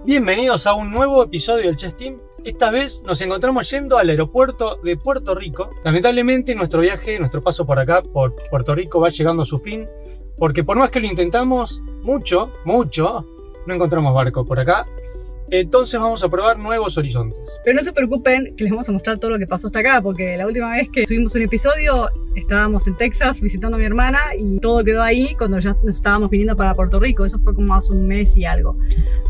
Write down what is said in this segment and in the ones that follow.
Bienvenidos a un nuevo episodio del Chess Team. Esta vez nos encontramos yendo al aeropuerto de Puerto Rico. Lamentablemente nuestro viaje, nuestro paso por acá, por Puerto Rico, va llegando a su fin, porque por más que lo intentamos mucho, no encontramos barco por acá. Entonces vamos a probar nuevos horizontes. Pero no se preocupen que les vamos a mostrar todo lo que pasó hasta acá, porque la última vez que subimos un episodio estábamos en Texas visitando a mi hermana y todo quedó ahí cuando ya estábamos viniendo para Puerto Rico. Eso fue como hace un mes y algo.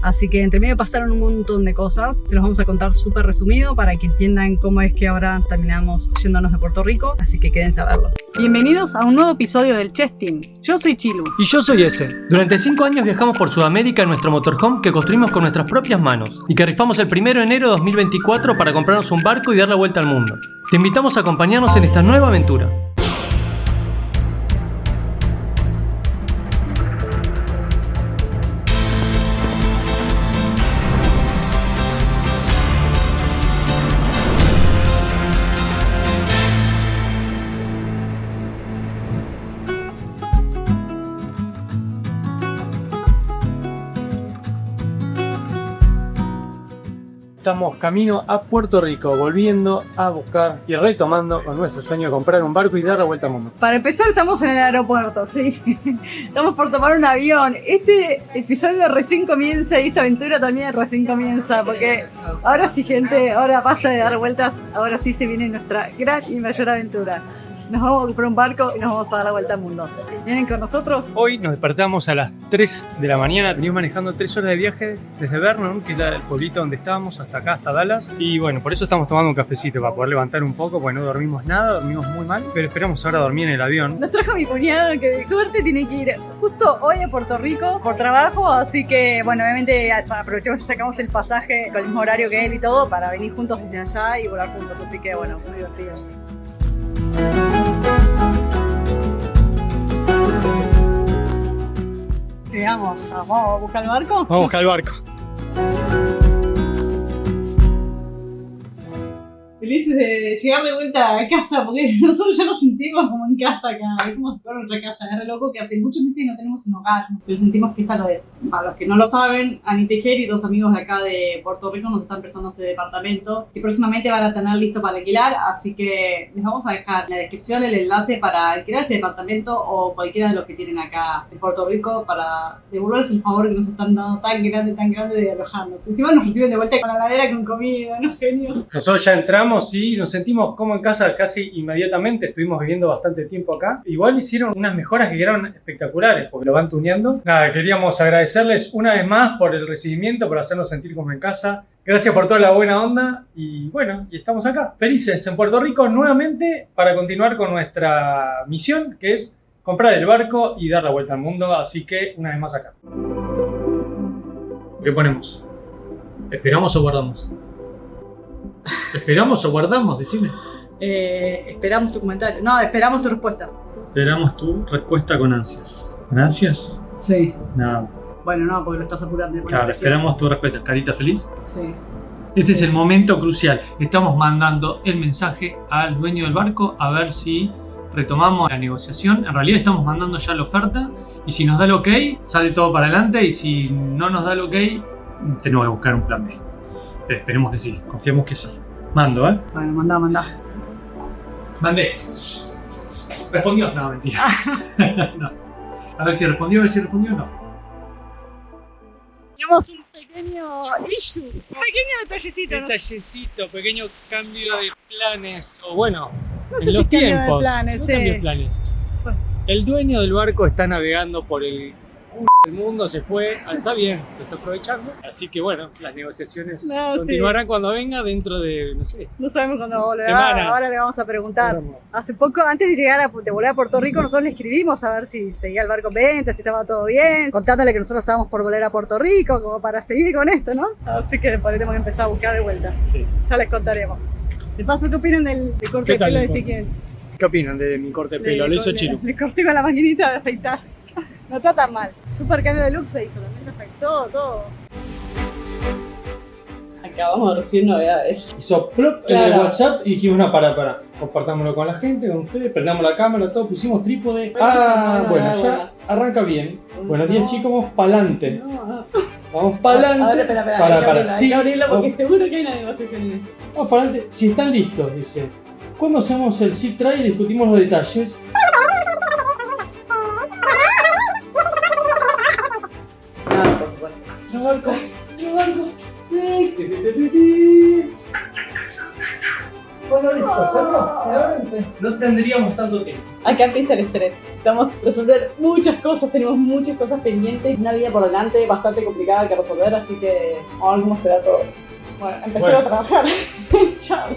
Así que entre medio pasaron un montón de cosas. Se los vamos a contar súper resumido para que entiendan cómo es que ahora terminamos yéndonos de Puerto Rico. Así que quédense a verlo. Bienvenidos a un nuevo episodio del Chess Team. Yo soy Chilu. Y yo soy Ese. Durante 5 años viajamos por Sudamérica en nuestro motorhome que construimos con nuestras propias manos y que rifamos el 1 de enero de 2024 para comprarnos un barco y dar la vuelta al mundo. Te invitamos a acompañarnos en esta nueva aventura. Estamos camino a Puerto Rico, volviendo a buscar y retomando con nuestro sueño de comprar un barco y dar la vuelta al mundo. Para empezar estamos en el aeropuerto, sí. Estamos por tomar un avión. Este episodio recién comienza y esta aventura también recién comienza, porque ahora sí, gente, ahora basta de dar vueltas, ahora sí se viene nuestra gran y mayor aventura. Nos vamos a comprar un barco y nos vamos a dar la vuelta al mundo. ¿Vienen con nosotros? Hoy nos despertamos a las 3 de la mañana, venimos manejando 3 horas de viaje desde Vernon, que es el pueblito donde estábamos, hasta acá, hasta Dallas. Y bueno, por eso estamos tomando un cafecito, para poder levantar un poco, porque no dormimos nada, dormimos muy mal, pero esperamos ahora dormir en el avión. Nos trajo mi cuñado, que de suerte tiene que ir justo hoy a Puerto Rico por trabajo, así que bueno, obviamente aprovechemos y sacamos el pasaje con el mismo horario que él y todo para venir juntos desde allá y volar juntos, así que bueno, muy divertido. Vamos a buscar el barco. Vamos a buscar el barco. Felices de llegar de vuelta a casa, porque nosotros ya nos sentimos como en casa acá, es como si fuera nuestra casa. Es re loco que hace muchos meses no tenemos un hogar, pero sentimos que esta lo es. Para los que no lo saben, Anita y Jerry, dos amigos de acá de Puerto Rico, nos están prestando este departamento que próximamente van a tener listo para alquilar, así que les vamos a dejar en la descripción el enlace para alquilar este departamento o cualquiera de los que tienen acá en Puerto Rico para devolverles el favor que nos están dando tan grande de alojarnos. Encima nos reciben de vuelta con la heladera con comida, ¿no, genios? Nosotros ya entramos y nos sentimos como en casa casi inmediatamente, estuvimos viviendo bastante tiempo acá. Igual hicieron unas mejoras que quedaron espectaculares porque lo van tuneando. Nada, queríamos agradecerles una vez más por el recibimiento, por hacernos sentir como en casa. Gracias por toda la buena onda y bueno, y estamos acá, felices en Puerto Rico nuevamente para continuar con nuestra misión, que es comprar el barco y dar la vuelta al mundo. Así que una vez más acá. ¿Qué ponemos? ¿Esperamos o guardamos? ¿Esperamos o guardamos? Decime. Esperamos tu comentario. No, esperamos tu respuesta. Esperamos tu respuesta con ansias. ¿Con ansias? Sí. No. Bueno, no, porque lo estás apurando. Claro, esperamos tu respuesta. ¿Carita feliz? Sí. Este es el momento crucial. Estamos mandando el mensaje al dueño del barco a ver si retomamos la negociación. En realidad estamos mandando ya la oferta y si nos da el ok, sale todo para adelante, y si no nos da el ok, tenemos que buscar un plan B. Pero esperemos que sí, confiamos que sí. Mando, ¿eh? Bueno, mandá. Mandé. ¿Respondió? No, mentira. No. A ver si respondió, no. Tenemos un pequeño issue, un pequeño detallecito. Detallecito, pequeño cambio de planes, o bueno, No sé en los si cambio de tiempos. planes, No sí. cambio de planes. Bueno. El dueño del barco está navegando por el del mundo, se fue. Está bien, lo está aprovechando. Así que bueno, las negociaciones continuarán cuando venga, dentro de, no sé. No sabemos cuándo volverá. Semanas. Ahora le vamos a preguntar. Hace poco, antes de llegar de volver a Puerto Rico, nosotros le escribimos a ver si seguía el barco en venta, si estaba todo bien, contándole que nosotros estábamos por volver a Puerto Rico, como para seguir con esto, ¿no? Así que tenemos que empezar a buscar de vuelta. Sí. Ya les contaremos. De paso, ¿qué opinan del corte de pelo de Ezequiel? ¿Qué opinan de mi corte de pelo? Lo hizo Chilu. Le corté con la maquinita de afeitar. No está tan mal. Super cambio de look se hizo, también se afectó todo. Acabamos de recibir novedades. Hizo plop en el WhatsApp y dijimos, no, para, compartámoslo con la gente, con ustedes, prendamos la cámara, todo, pusimos trípode. Bueno, ya arranca bien. Buenos días, chicos, vamos pa'lante. Vamos para adelante. A ver, espera. Para. Sí. Gabriela, porque seguro que hay una negociación en esto. Vamos para adelante. Si están listos, dice. Cuando hacemos el sit try y discutimos los detalles. No, por supuesto. Los barcos. Sí. Bueno, listo, hacerlo. Finalmente. No tendríamos tanto tiempo. Acá empieza el estrés. Necesitamos resolver muchas cosas, tenemos muchas cosas pendientes. Una vida por delante bastante complicada que resolver, así que vamos a ver cómo se da todo. Bueno, empecé a trabajar. Chao.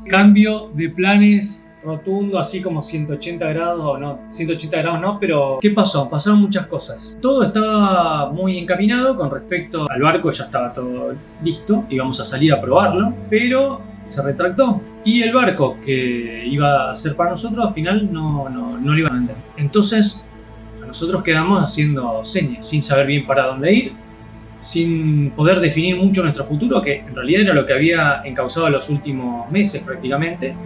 Cambio de planes rotundo, así como 180 grados o no, 180 grados no, pero ¿qué pasó? Pasaron muchas cosas. Todo estaba muy encaminado con respecto al barco, ya estaba todo listo, íbamos a salir a probarlo, pero se retractó. Y el barco que iba a ser para nosotros al final no lo iban a vender. Entonces nosotros quedamos haciendo señas, sin saber bien para dónde ir, sin poder definir mucho nuestro futuro, que en realidad era lo que había encauzado los últimos meses prácticamente,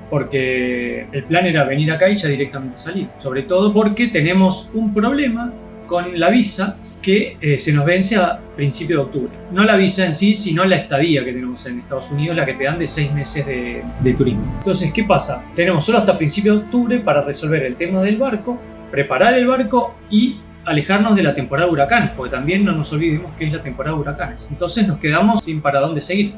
porque el plan era venir acá y ya directamente salir. Sobre todo porque tenemos un problema con la visa que se nos vence a principios de octubre. No la visa en sí, sino la estadía que tenemos en Estados Unidos, la que te dan de 6 meses de turismo. Entonces, ¿qué pasa? Tenemos solo hasta principios de octubre para resolver el tema del barco, preparar el barco y alejarnos de la temporada de huracanes, porque también no nos olvidemos que es la temporada de huracanes. Entonces nos quedamos sin para dónde seguir.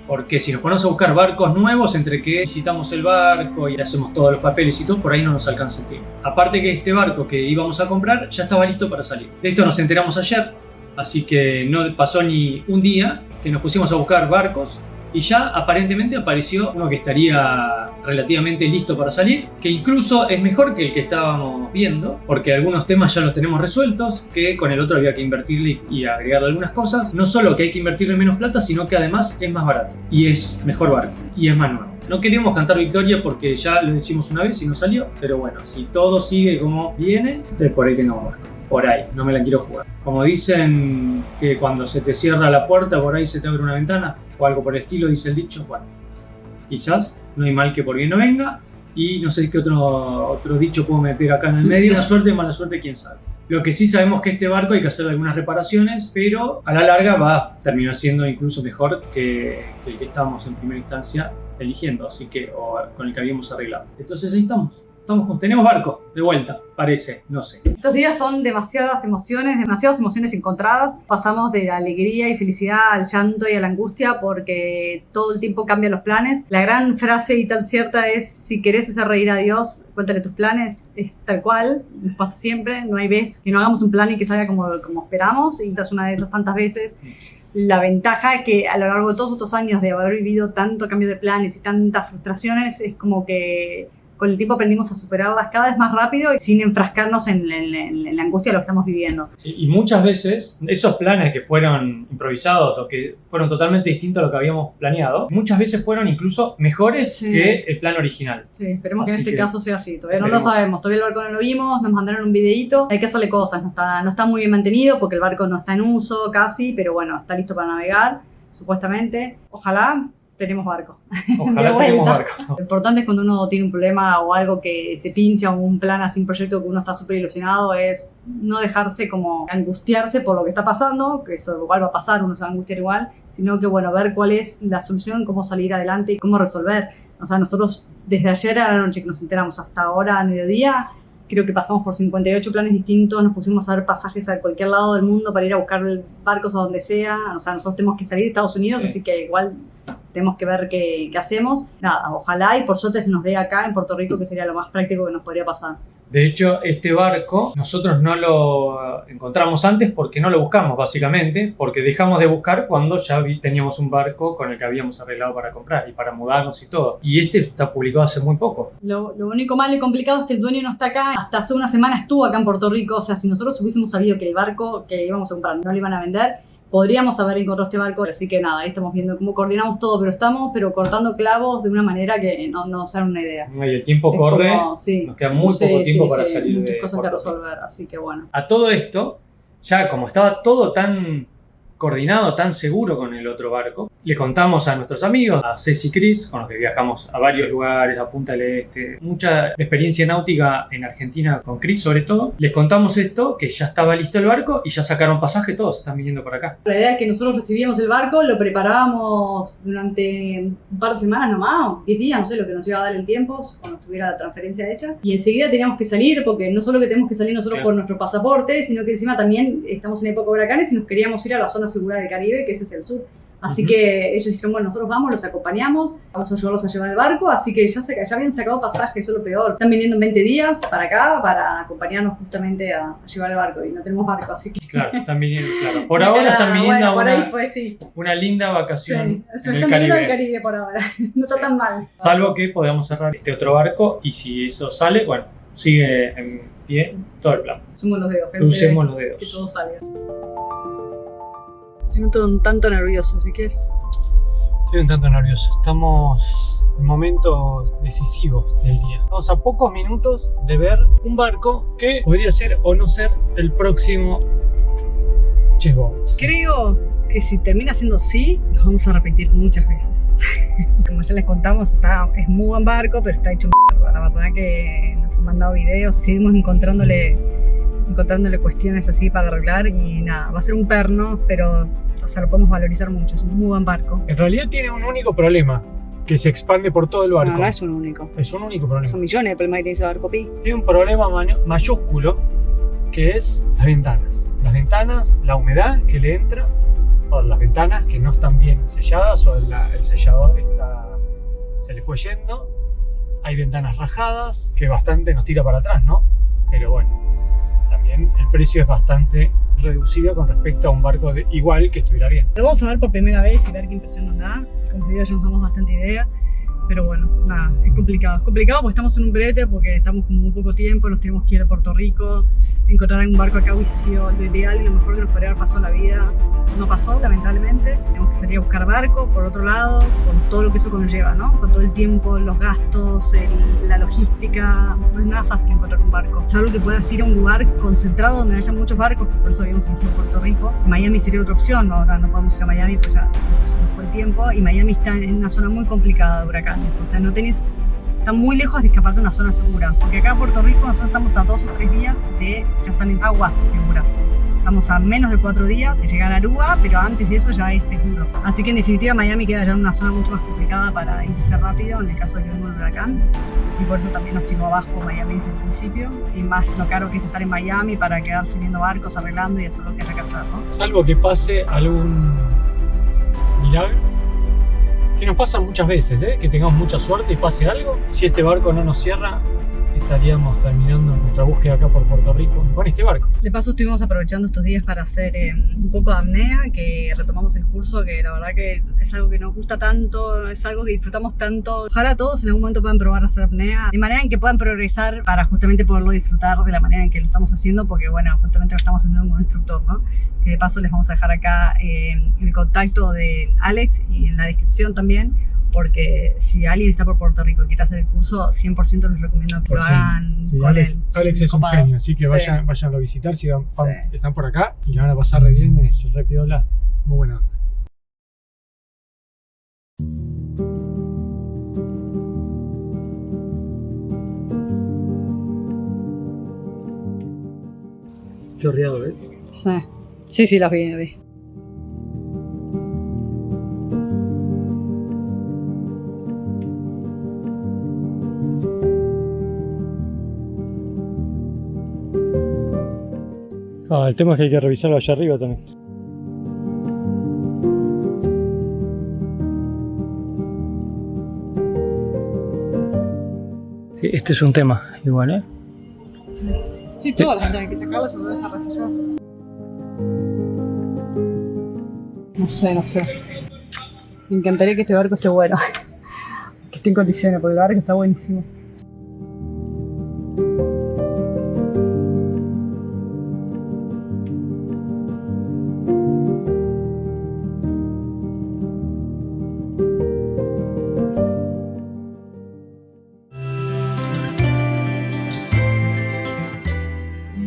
Porque si nos ponemos a buscar barcos nuevos, entre que visitamos el barco y hacemos todos los papeles y todo, por ahí no nos alcanza el tiempo. Aparte que este barco que íbamos a comprar ya estaba listo para salir. De esto nos enteramos ayer, así que no pasó ni un día que nos pusimos a buscar barcos y ya aparentemente apareció uno que estaría relativamente listo para salir, que incluso es mejor que el que estábamos viendo, porque algunos temas ya los tenemos resueltos, que con el otro había que invertirle y agregarle algunas cosas. No solo que hay que invertirle menos plata, sino que además es más barato y es mejor barco y es más nuevo. No queremos cantar victoria porque ya lo decimos una vez y no salió, pero bueno, si todo sigue como viene, por ahí tengamos barco. Por ahí, no me la quiero jugar. Como dicen que cuando se te cierra la puerta, por ahí se te abre una ventana, o algo por el estilo, dice el dicho. Bueno, quizás no hay mal que por bien no venga, y no sé qué otro dicho puedo meter acá en el medio. Una suerte, mala suerte, quién sabe. Lo que sí sabemos que este barco hay que hacer algunas reparaciones, pero a la larga va a terminar siendo incluso mejor que el que estábamos en primera instancia eligiendo, así que, o con el que habíamos arreglado. Entonces ahí estamos. Tenemos barco de vuelta, parece, no sé. Estos días son demasiadas emociones encontradas. Pasamos de la alegría y felicidad al llanto y a la angustia porque todo el tiempo cambian los planes. La gran frase y tan cierta es: si querés hacer reír a Dios, cuéntale tus planes. Es tal cual, nos pasa siempre. No hay vez que no hagamos un plan y que salga como esperamos, y esta es una de esas tantas veces. La ventaja es que a lo largo de todos estos años de haber vivido tanto cambio de planes y tantas frustraciones, es como que con el tiempo aprendimos a superarlas cada vez más rápido y sin enfrascarnos en la angustia de lo que estamos viviendo. Sí, y muchas veces esos planes que fueron improvisados o que fueron totalmente distintos a lo que habíamos planeado, muchas veces fueron incluso mejores que el plan original. Sí, esperemos que en este caso sea así. Todavía no lo sabemos, todavía el barco no lo vimos, nos mandaron un videíto, hay que hacerle cosas, no está muy bien mantenido porque el barco no está en uso casi, pero bueno, está listo para navegar, supuestamente. Ojalá tenemos barco. Ojalá tenemos barco. Lo importante es cuando uno tiene un problema o algo que se pincha o un plan así, un proyecto que uno está súper ilusionado, es no dejarse como angustiarse por lo que está pasando, que eso igual va a pasar, uno se va a angustiar igual, sino que bueno, ver cuál es la solución, cómo salir adelante y cómo resolver. O sea, nosotros desde ayer a la noche que nos enteramos hasta ahora a mediodía, creo que pasamos por 58 planes distintos, nos pusimos a ver pasajes a cualquier lado del mundo para ir a buscar barcos a donde sea. O sea, nosotros tenemos que salir de Estados Unidos, así que igual tenemos que ver qué hacemos. Nada, ojalá y por suerte se nos dé acá en Puerto Rico, que sería lo más práctico que nos podría pasar. De hecho, este barco nosotros no lo encontramos antes porque no lo buscamos, básicamente, porque dejamos de buscar cuando ya teníamos un barco con el que habíamos arreglado para comprar y para mudarnos y todo. Y este está publicado hace muy poco. Lo único malo y complicado es que el dueño no está acá. Hasta hace una semana estuvo acá en Puerto Rico. O sea, si nosotros hubiésemos sabido que el barco que íbamos a comprar no lo iban a vender, podríamos haber encontrado este barco. Así que nada, ahí estamos viendo cómo coordinamos todo, pero estamos cortando clavos de una manera que no se dan una idea. Y el tiempo corre, como, sí, nos queda muy poco tiempo para salir muchas cosas que Puerto resolver, así que bueno. A todo esto, ya como estaba todo tan coordinado, tan seguro con el otro barco. Le contamos a nuestros amigos, a Ceci y Chris, con los que viajamos a varios lugares, a Punta del Este, mucha experiencia náutica en Argentina con Chris sobre todo. Les contamos esto, que ya estaba listo el barco y ya sacaron pasaje, todos están viniendo por acá. La idea es que nosotros recibíamos el barco, lo preparábamos durante un par de semanas nomás, o 10 días, no sé lo que nos iba a dar el tiempo, cuando estuviera la transferencia hecha. Y enseguida teníamos que salir, porque no solo que tenemos que salir nosotros por nuestro pasaporte, sino que encima también estamos en época de huracanes y nos queríamos ir a la zona segura del Caribe, que es hacia el sur. Así que ellos dijeron, bueno, nosotros vamos, los acompañamos, vamos a ayudarlos a llevar el barco, así que ya habían sacado pasaje, eso es lo peor. Están viniendo en 20 días para acá para acompañarnos justamente a llevar el barco y no tenemos barco, así que... Claro, están viniendo, claro. Por ahora están viniendo a una linda vacación en el están viniendo al Caribe por ahora, no está tan mal. Salvo que podamos cerrar este otro barco y si eso sale, bueno, sigue en pie todo el plan. Crucemos los dedos, gente. Crucemos los dedos. Que todo salga. Estoy un tanto nervioso, Ezequiel. Estoy un tanto nervioso. Estamos en momentos decisivos del día. Estamos a pocos minutos de ver un barco que podría ser o no ser el próximo Chessboat. Creo que si termina siendo sí, nos vamos a repetir muchas veces. Como ya les contamos, es muy buen barco, pero está hecho mierda. La verdad que nos han mandado videos, seguimos encontrándole cuestiones así para arreglar y nada, va a ser un perno, pero o sea, lo podemos valorizar mucho, es un muy buen barco. En realidad tiene un único problema, que se expande por todo el barco. No es un único. Es un único problema. Son millones de problemas que tiene ese barco, Pi. Tiene un problema mayúsculo, que es las ventanas. Las ventanas, la humedad que le entra por las ventanas que no están bien selladas o el sellador se le fue yendo. Hay ventanas rajadas, que bastante nos tira para atrás, ¿no? Pero bueno, también el precio es bastante reducido con respecto a un barco igual que estuviera bien. Lo vamos a ver por primera vez y ver qué impresión nos da. Con los videos ya nos damos bastante idea. Pero bueno, nada, es complicado. Es complicado porque estamos en un brete, porque estamos con muy poco tiempo, nos tenemos que ir a Puerto Rico. Encontrar un barco acá hubiese sido lo ideal y lo mejor que nos podría haber pasado en la vida. No pasó, lamentablemente. Tenemos que salir a buscar barco, por otro lado, con todo lo que eso conlleva, ¿no? Con todo el tiempo, los gastos, la logística. No es nada fácil encontrar un barco. Salvo que puedas ir a un lugar concentrado donde haya muchos barcos, que por eso habíamos elegido Puerto Rico. Miami sería otra opción, ahora no podemos ir a Miami, pues ya se nos fue el tiempo. Y Miami está en una zona muy complicada de huracanes. O sea, está muy lejos de escapar de una zona segura. Porque acá en Puerto Rico nosotros estamos a 2 o 3 días de ya están en aguas seguras. Estamos a menos de 4 días de llegar a Aruba, pero antes de eso ya es seguro. Así que en definitiva Miami queda ya en una zona mucho más complicada para irse rápido en el caso de que venga un huracán. Y por eso también nos tiró abajo Miami desde el principio. Y más lo caro que es estar en Miami para quedarse viendo barcos, arreglando y hacer lo que haya que hacer, ¿no? Salvo que pase algún milagro, que nos pasa muchas veces, que tengamos mucha suerte y pase algo. Si este barco no nos cierra, estaríamos terminando nuestra búsqueda acá por Puerto Rico con este barco. De paso estuvimos aprovechando estos días para hacer un poco de apnea, que retomamos el curso, que la verdad que es algo que nos gusta tanto, es algo que disfrutamos tanto. Ojalá todos en algún momento puedan probar a hacer apnea, de manera en que puedan progresar para justamente poderlo disfrutar de la manera en que lo estamos haciendo, porque bueno, justamente lo estamos haciendo con un instructor, ¿no? Que de paso les vamos a dejar acá el contacto de Alex y en la descripción también, porque si alguien está por Puerto Rico y quiere hacer el curso, 100% les recomiendo que lo hagan con él. Alex es un genio, así que vayan a visitar si están por acá y la van a pasar re bien, es re piola, muy buena onda. Chorreado, ¿ves? Sí, las vi. El tema es que hay que revisarlo allá arriba también. Sí, este es un tema igual, ¿eh? Sí, todas las ventanas hay que sacarlas y volver a resellar. No sé. Me encantaría que este barco esté bueno. Que esté en condiciones, porque el barco está buenísimo.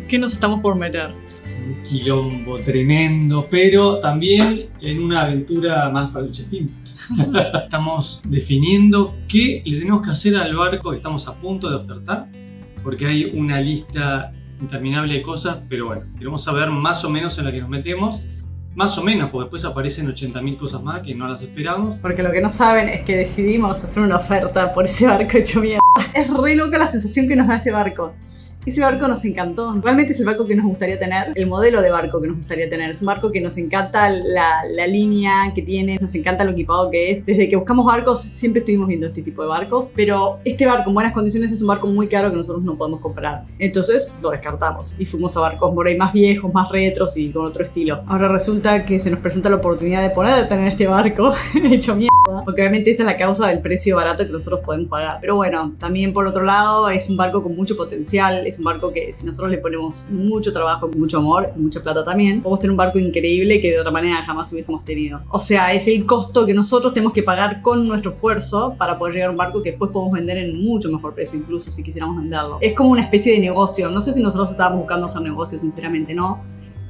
¿Qué nos estamos por meter? quilombo tremendo, pero también en una aventura más para el Chestín. Estamos definiendo qué le tenemos que hacer al barco que estamos a punto de ofertar, porque hay una lista interminable de cosas, pero bueno, queremos saber más o menos en la que nos metemos. Más o menos, porque después aparecen 80.000 cosas más que no las esperamos. Porque lo que no saben es que decidimos hacer una oferta por ese barco hecho mierda. Es re loca la sensación que nos da ese barco. Ese barco nos encantó. Realmente es el barco que nos gustaría tener. El modelo de barco que nos gustaría tener. Es un barco que nos encanta la línea que tiene. Nos encanta lo equipado que es. Desde que buscamos barcos siempre estuvimos viendo este tipo de barcos. Pero este barco en buenas condiciones es un barco muy caro que nosotros no podemos comprar. Entonces lo descartamos. Y fuimos a barcos por ahí más viejos, más retros y con otro estilo. Ahora resulta que se nos presenta la oportunidad de tener este barco hecho mierda. Porque obviamente esa es la causa del precio barato que nosotros podemos pagar. Pero bueno, también por otro lado es un barco con mucho potencial. Es un barco que si nosotros le ponemos mucho trabajo, mucho amor, mucha plata también, podemos tener un barco increíble que de otra manera jamás hubiésemos tenido. O sea, es el costo que nosotros tenemos que pagar con nuestro esfuerzo para poder llegar a un barco que después podemos vender en mucho mejor precio, incluso si quisiéramos venderlo. Es como una especie de negocio. No sé si nosotros estábamos buscando hacer negocio, sinceramente no.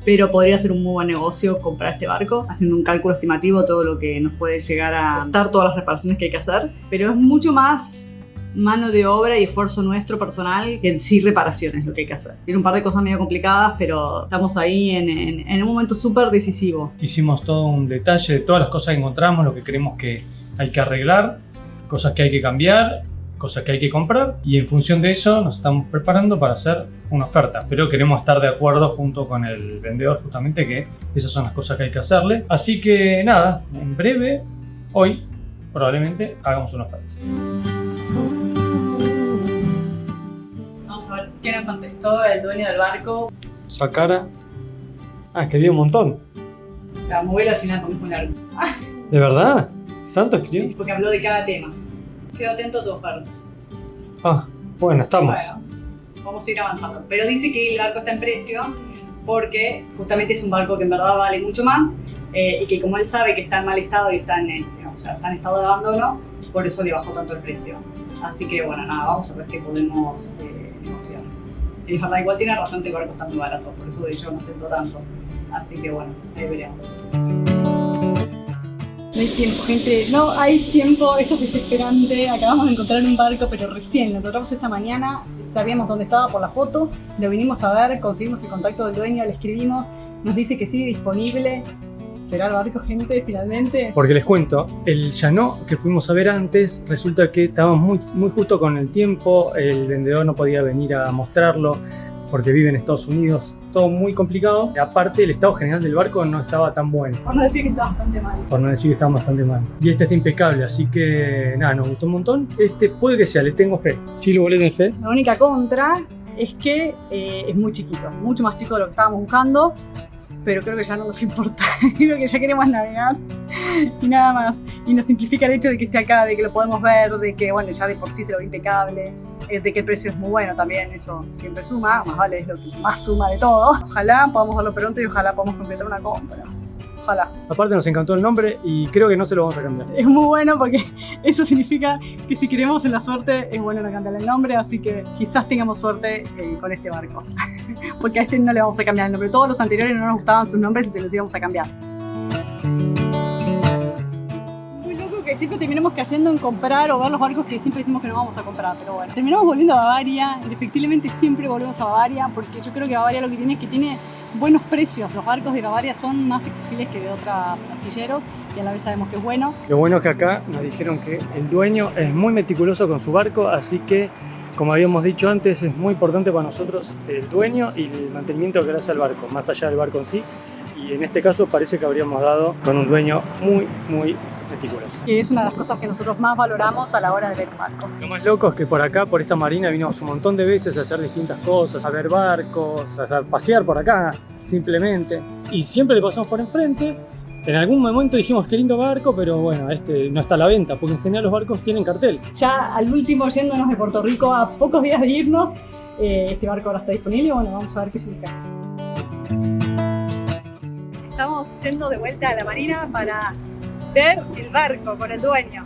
Pero podría ser un muy buen negocio comprar este barco, haciendo un cálculo estimativo, todo lo que nos puede llegar a costar, todas las reparaciones que hay que hacer. Pero es mucho más mano de obra y esfuerzo nuestro personal que en sí reparaciones lo que hay que hacer. Tiene un par de cosas medio complicadas, pero estamos ahí en un momento súper decisivo. Hicimos todo un detalle de todas las cosas que encontramos, lo que creemos que hay que arreglar, cosas que hay que cambiar, cosas que hay que comprar, y en función de eso nos estamos preparando para hacer una oferta, pero queremos estar de acuerdo junto con el vendedor justamente que esas son las cosas que hay que hacerle. Así que nada, en breve, hoy probablemente hagamos una oferta. Vamos a ver qué nos contestó el dueño del barco. Esa cara. Escribió un montón. La movela al final porque es muy largo. ¿De verdad? ¿Tanto escribió? Porque habló de cada tema. Quedo atento a tu oferta. Bueno, estamos. Bueno, vamos a ir avanzando. Pero dice que el barco está en precio porque justamente es un barco que en verdad vale mucho más y que como él sabe que está en mal estado y está en estado de abandono, por eso le bajó tanto el precio. Así que bueno, nada, vamos a ver qué podemos negociar. Y es verdad, igual tiene razón que el barco está muy barato, por eso de hecho no tentó tanto. Así que bueno, ahí veremos. No hay tiempo, gente, no hay tiempo, esto es desesperante. Acabamos de encontrar un barco, pero recién lo encontramos esta mañana. Sabíamos dónde estaba por la foto, lo vinimos a ver, conseguimos el contacto del dueño, le escribimos, nos dice que sigue disponible. ¿Será el barco, gente, finalmente? Porque les cuento, el Llano que fuimos a ver antes, resulta que estábamos muy justo con el tiempo, el vendedor no podía venir a mostrarlo porque vive en Estados Unidos, todo muy complicado. Aparte, el estado general del barco no estaba tan bueno. Por no decir que está bastante mal. Por no decir que estaba bastante mal. Y este está impecable, así que nada, nos gustó un montón. Este puede que sea, le tengo fe. Chilo, ¿le tenés fe? La única contra es que es muy chiquito, mucho más chico de lo que estábamos buscando. Pero creo que ya no nos importa, creo que ya queremos navegar y nada más. Y nos simplifica el hecho de que esté acá, de que lo podemos ver, de que bueno, ya de por sí se lo ve impecable, de que el precio es muy bueno también, eso siempre suma, más vale es lo que más suma de todo. Ojalá podamos verlo pronto y ojalá podamos completar una compra. Ojalá. Aparte nos encantó el nombre y creo que no se lo vamos a cambiar. Es muy bueno porque eso significa que si queremos en la suerte es bueno no cambiarle el nombre, así que quizás tengamos suerte con este barco. Porque a este no le vamos a cambiar el nombre. Todos los anteriores no nos gustaban sus nombres y se los íbamos a cambiar. Muy loco que siempre terminamos cayendo en comprar o ver los barcos que siempre decimos que no vamos a comprar, pero bueno. Terminamos volviendo a Bavaria, indefectiblemente siempre volvemos a Bavaria porque yo creo que Bavaria lo que tiene es que tiene buenos precios. Los barcos de Bavaria son más accesibles que de otros astilleros y a la vez sabemos que es bueno. Lo bueno es que acá nos dijeron que el dueño es muy meticuloso con su barco, así que como habíamos dicho antes, es muy importante para nosotros el dueño y el mantenimiento que le hace al barco, más allá del barco en sí. Y en este caso parece que habríamos dado con un dueño muy meticuloso. Que es una de las cosas que nosotros más valoramos a la hora de ver un barco. Lo más loco es que por acá, por esta marina, vinimos un montón de veces a hacer distintas cosas, a ver barcos, a pasear por acá, simplemente. Y siempre le pasamos por enfrente. En algún momento dijimos qué lindo barco, pero bueno, este no está a la venta, porque en general los barcos tienen cartel. Ya al último, yéndonos de Puerto Rico a pocos días de irnos, este barco ahora está disponible. Bueno, vamos a ver qué significa. Estamos yendo de vuelta a la marina para ver el barco con el dueño.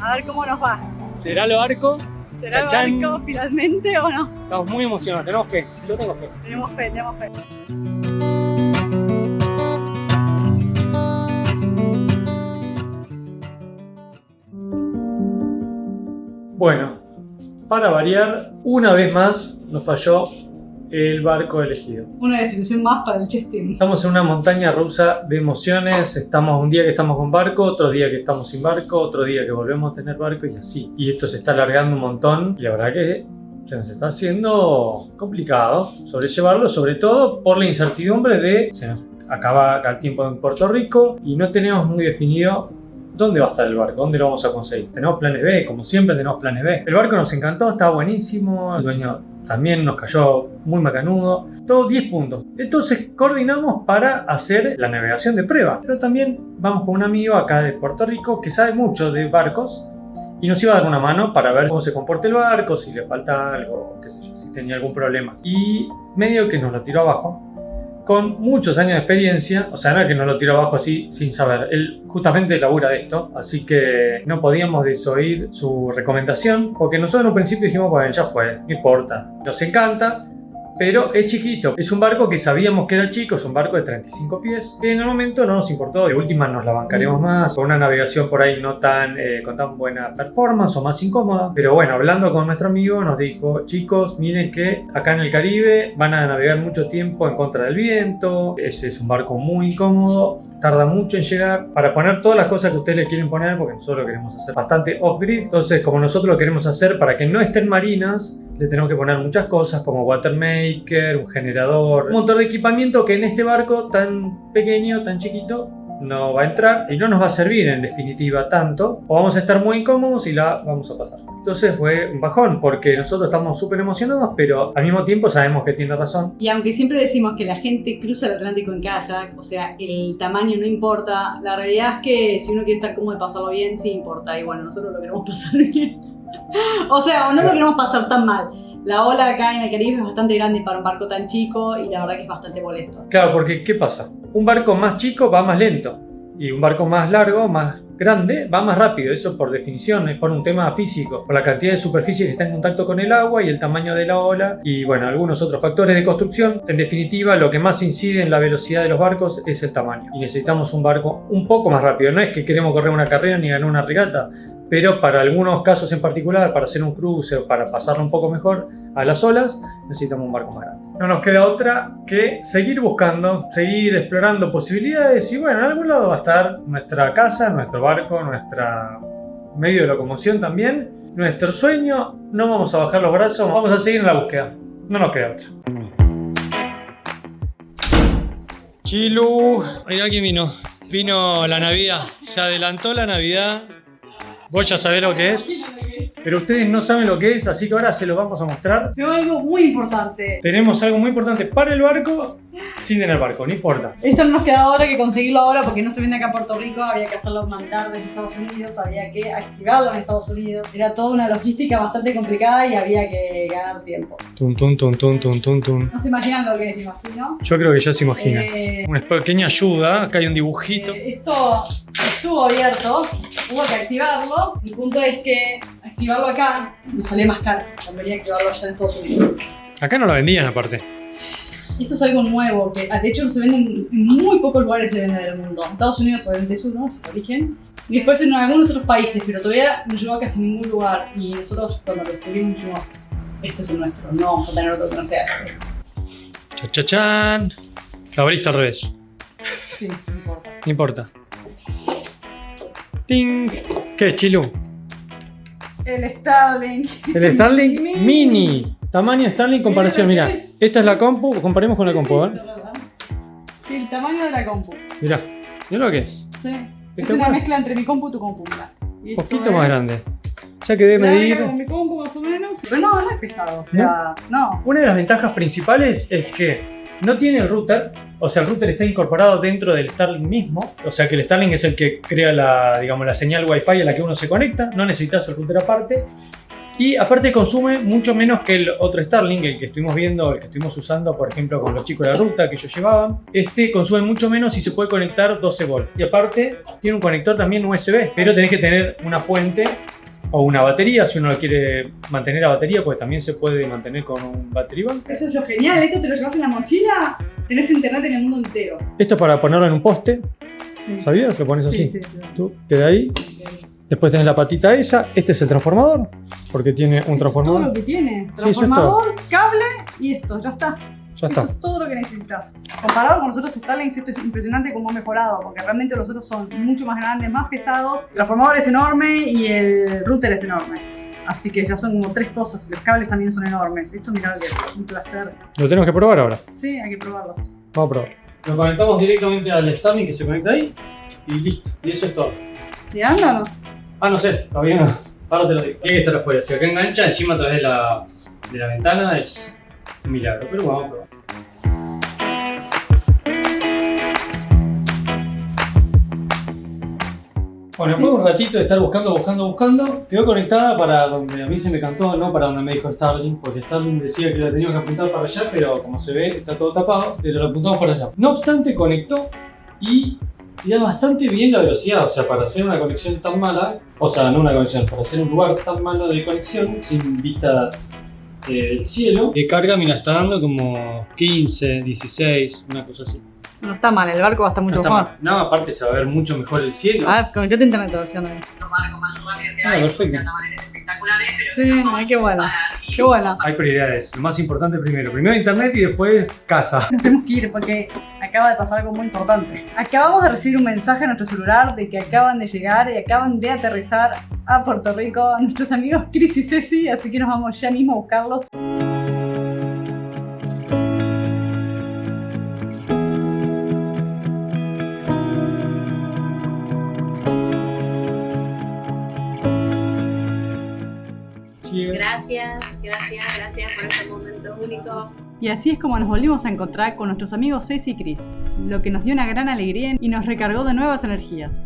A ver cómo nos va. ¿Será el barco? ¿Será el barco finalmente o no? Estamos muy emocionados, tenemos fe. Yo tengo fe. Tenemos fe. Bueno, para variar, una vez más nos falló el barco elegido. Una desilusión más para el Chestin. Estamos en una montaña rusa de emociones. Estamos un día que estamos con barco, otro día que estamos sin barco, otro día que volvemos a tener barco y así. Y esto se está alargando un montón y la verdad que se nos está haciendo complicado sobrellevarlo, sobre todo por la incertidumbre de se nos acaba el tiempo en Puerto Rico y no tenemos muy definido dónde va a estar el barco, dónde lo vamos a conseguir. Tenemos planes B, como siempre tenemos planes B. El barco nos encantó, estaba buenísimo, el dueño también nos cayó muy macanudo, todo 10 puntos. Entonces coordinamos para hacer la navegación de prueba, pero también vamos con un amigo acá de Puerto Rico que sabe mucho de barcos y nos iba a dar una mano para ver cómo se comporta el barco, si le falta algo, qué sé yo, si tenía algún problema. Y medio que nos lo tiró abajo, con muchos años de experiencia, o sea, no es que nos lo tiró abajo así sin saber. Él justamente labura de esto, así que no podíamos desoír su recomendación, porque nosotros en un principio dijimos, bueno, ya fue, no importa, nos encanta, pero es chiquito. Es un barco que sabíamos que era chico, es un barco de 35 pies, que en el momento no nos importó. De última nos la bancaremos más, con una navegación por ahí no tan con tan buena performance o más incómoda. Pero bueno, hablando con nuestro amigo nos dijo, chicos, miren que acá en el Caribe van a navegar mucho tiempo en contra del viento, ese es un barco muy incómodo, tarda mucho en llegar, para poner todas las cosas que ustedes le quieren poner, porque nosotros lo queremos hacer bastante off-grid. Entonces, como nosotros lo queremos hacer para que no estén marinas, le tenemos que poner muchas cosas como watermaker, un generador, un montón de equipamiento que en este barco tan pequeño, tan chiquito, no va a entrar y no nos va a servir en definitiva tanto, o vamos a estar muy incómodos y la vamos a pasar. Entonces fue un bajón porque nosotros estamos súper emocionados, pero al mismo tiempo sabemos que tiene razón. Y aunque siempre decimos que la gente cruza el Atlántico en kayak, o sea, el tamaño no importa, la realidad es que si uno quiere estar cómodo y pasarlo bien, sí importa. Y bueno, nosotros lo queremos pasar bien. O sea, no lo queremos pasar tan mal. La ola acá en el Caribe es bastante grande para un barco tan chico y la verdad que es bastante molesto. Claro, porque ¿qué pasa? Un barco más chico va más lento y un barco más largo, más grande, va más rápido. Eso por definición es por un tema físico, por la cantidad de superficie que está en contacto con el agua y el tamaño de la ola y bueno, algunos otros factores de construcción. En definitiva, lo que más incide en la velocidad de los barcos es el tamaño y necesitamos un barco un poco más rápido. No es que queremos correr una carrera ni ganar una regata, pero para algunos casos en particular, para hacer un cruce o para pasarlo un poco mejor a las olas, necesitamos un barco más grande. No nos queda otra que seguir buscando, seguir explorando posibilidades y bueno, en algún lado va a estar nuestra casa, nuestro barco, nuestro medio de locomoción también, nuestro sueño. No vamos a bajar los brazos, vamos a seguir en la búsqueda, no nos queda otra. Chilu, mirá quién vino. Vino la Navidad, ya adelantó la Navidad. Vos ya sabés lo que es, pero ustedes no saben lo que es, así que ahora se lo vamos a mostrar. Tengo algo muy importante. Tenemos algo muy importante para el barco, sin tener barco, no importa. Esto no nos queda ahora que conseguirlo ahora porque no se vende acá en Puerto Rico, había que hacerlo mandar desde Estados Unidos, había que activarlo en Estados Unidos. Era toda una logística bastante complicada y había que ganar tiempo. Tun, tun, tun, tun, tun, tun, tun. No se imaginan lo que es, imagino. Yo creo que ya se imagina. Una pequeña ayuda, acá hay un dibujito. Esto estuvo abierto, hubo que activarlo. El punto es que activarlo acá nos sale más caro. Debería activarlo allá en Estados Unidos. Acá no lo vendían aparte. Esto es algo nuevo, que de hecho no se vende en muy pocos lugares se vende del mundo. En Estados Unidos obviamente es uno, es el origen. Y después en algunos otros países, pero todavía no llegó a casi ningún lugar. Y nosotros cuando lo descubrimos dijimos, este es el nuestro, no vamos a tener otro que no sea este. Chachachán. Lo abriste al revés. Sí, no importa. No importa. ¡Ting! ¿Qué es, Chilu? El Starlink. El Starlink Mini. Tamaño Starlink comparación, mira. Esta es la compu, comparemos con la compu, ¿eh? El tamaño de la compu. Mirá, mirá lo que es. Sí. Es una mezcla entre mi compu y tu compu, mirá. Un poquito más grande. Ya que debe medir. Con mi compu más o menos. Pero no es pesado, o sea, no. Una de las ventajas principales es que no tiene el router, o sea, el router está incorporado dentro del Starlink mismo, o sea que el Starlink es el que crea la señal Wi-Fi a la que uno se conecta, no necesitas el router aparte. Y aparte consume mucho menos que el otro Starlink, el que estuvimos viendo, el que estuvimos usando, por ejemplo, con los chicos de la ruta que ellos llevaban. Este consume mucho menos y se puede conectar 12 volts. Y aparte tiene un conector también USB, pero tenés que tener una fuente o una batería, si uno lo quiere mantener a batería, pues también se puede mantener con un battery bank. Eso es lo genial, esto te lo llevas en la mochila, tenés internet en el mundo entero. Esto es para ponerlo en un poste, Sí. ¿sabías? Lo pones así. Sí. Tú te da ahí Después tenés la patita esa. Este es el transformador, porque tiene un transformador. Todo lo que tiene. Sí, eso es Transformador, cable y esto, ya está. Ya está. Esto es todo lo que necesitas. Comparado con los otros Starlink, esto es impresionante cómo ha mejorado, porque realmente los otros son mucho más grandes, más pesados. El transformador es enorme y el router es enorme. Así que ya son como 3 cosas. Los cables también son enormes. Esto, mirá, que es un placer. Lo tenemos que probar ahora. Sí, hay que probarlo. Vamos a probar. Lo conectamos directamente al Starlink que se conecta ahí y listo. Y eso es todo. ¿Y anda o no? Ah, no sé, todavía no. Ahora te lo digo. Tiene que estar afuera. Si acá engancha, encima a través de la ventana es un milagro. Pero vamos a probar. Bueno, después de un ratito de estar buscando, quedó conectada para donde a mí se me cantó, no para donde me dijo Starlink, porque Starlink decía que la teníamos que apuntar para allá, pero como se ve está todo tapado, pero lo apuntamos para allá. No obstante, conectó y da bastante bien la velocidad, o sea, para hacer una conexión tan mala, o sea, no una conexión, para hacer un lugar tan malo de conexión, sin vista del cielo, de carga me la está dando como 15, 16, una cosa así. No está mal, el barco va a estar mucho No está mejor. mal. No, aparte se va a ver mucho mejor el cielo. A ver, conectate a internet, versión ahí. Los barcos más rápidos que Ah, hay, perfecto. de maneras espectaculares, pero que Sí, no son qué bueno. para Qué bueno. Hay prioridades. Lo más importante primero. Primero internet y después casa. Nos tenemos que ir porque acaba de pasar algo muy importante. Acabamos de recibir un mensaje a nuestro celular de que acaban de llegar y acaban de aterrizar a Puerto Rico nuestros amigos Chris y Ceci, así que nos vamos ya mismo a buscarlos. Gracias por este momento único. Y así es como nos volvimos a encontrar con nuestros amigos Ceci y Chris, lo que nos dio una gran alegría y nos recargó de nuevas energías.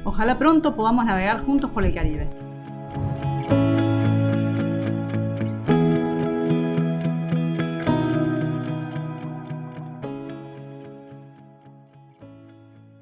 Ojalá pronto podamos navegar juntos por el Caribe.